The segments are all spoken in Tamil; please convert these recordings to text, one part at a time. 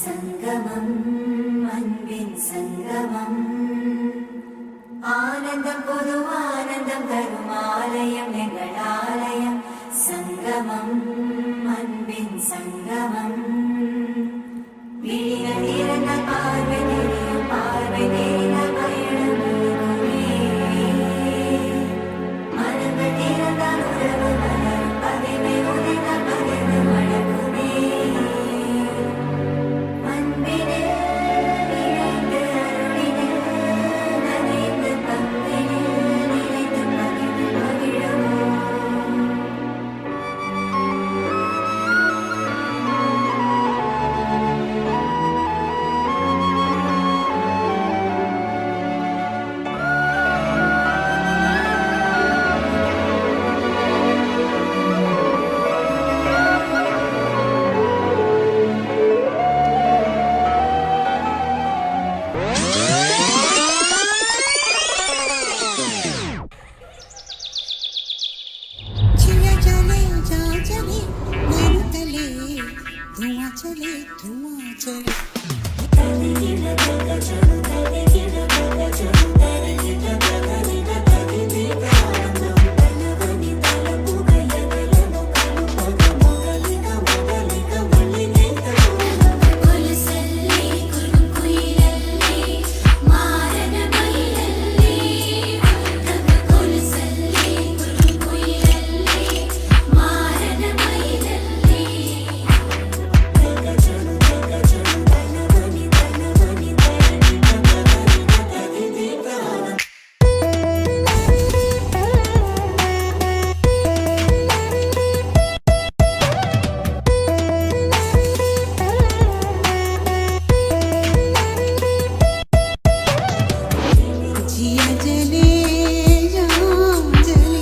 சங்கமம் அன்பின் சங்கமம் ஆனந்தம் பொது ஆனந்தம் தரும் ஆலயம் எங்கள் ஆலயம் சங்கமம் அன்பின் சங்கமம் விழிகள் திறந்த பார்வை தெரியும் பார்வை தெரிந்த பயணமே மனங்கள் திறந்தால் உறவு மலரும் பகைமை உதைந்தால் பகிர்ந்து வழங்குமே அன்பினில் இணைந்து அருளினில் நனைந்து பங்கினில் நினைத்து பகிர்ந்து மகிழவோம். जिया चले जा चले नैन तले धुआं चले धुआं चले जिया जले जा जले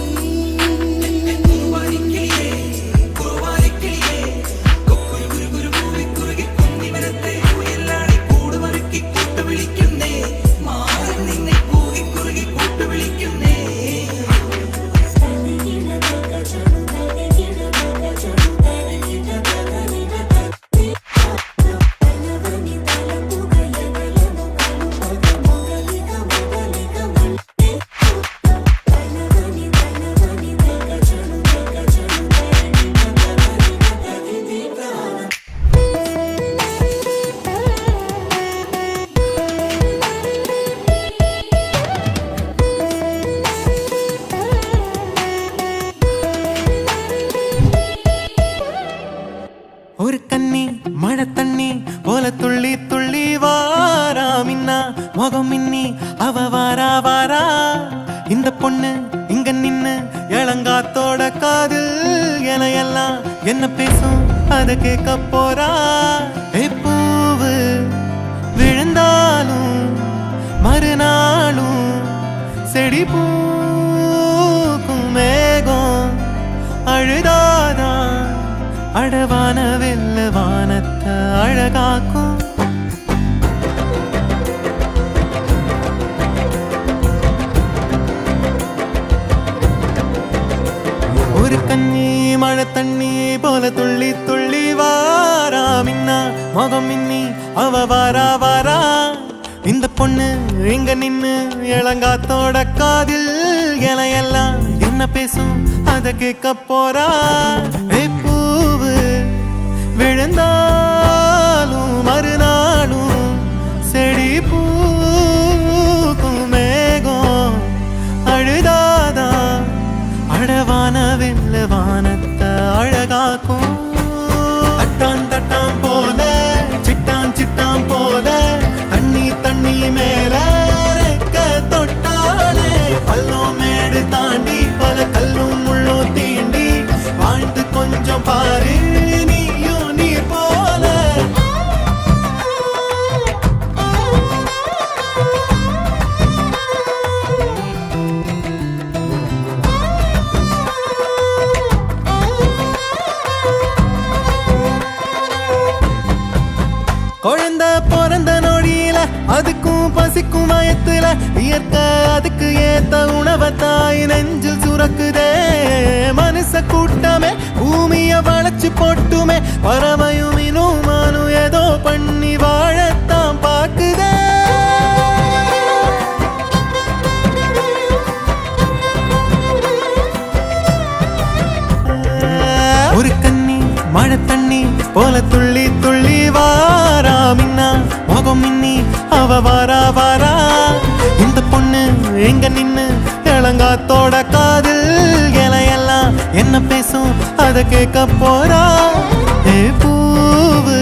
ஒரு கண்ணி மழை தண்ணி போல துள்ளி துள்ளி வாரா மின்னா முகம் மின்னி அவ வாரா வாரா இந்த பொண்ணு இங்க நின்னு இளங்காத்தோட காதில் என எல்லாம் என்ன பேசும் அத கேட்க போறா பூவு விழுந்தாலும் மறுநாளும் செடி பூக்கும் மேகம் அழுதாதான் அடவான வெல்ல வானத்தை அழகாக்கும் ஒரு கண்ணி மழை தண்ணி போல துள்ளி துள்ளி வாரா மின்னா முகம் மின்னி அவ வாரா வாரா இந்த பொண்ணு இங்க நின்னு இளங்காத்தோட காதில் எல்லாம் என்ன பேசும் அத கேட்க போறா பூவு விழுந்தாலும் மறுநாளும் செடி பூக்கும் மேகம் அழுதாதா அடவான வெல்ல வானத்தை அழகாக்கும் தட்டான் தட்டான் போல சிட்டான் சிட்டான் போல தண்ணி தண்ணி மேல ரெக்க தொட்டாலே பள்ளம் மேடு தாண்டி பல கல்லும் முள்ளும் தீண்டி வாழ்ந்து கொஞ்சம் பாரு நீயும் நீ போல குழந்தை பிறந்த நொடியில அதுக்கும் பசிக்கும் வயத்துல இயற்கை அதுக்கு ஏத்த உணவை தாய் நெஞ்சில் சுரக்குதே மனுஷ கூட்டமே பூமிய வளைச்சு போட்டுமே பறவையும் இனும் ஏதோ பண்ணி காத்தோட காதில் இலையெல்லாம் என்ன பேசும் அத கேட்க போறா. ஏ பூவு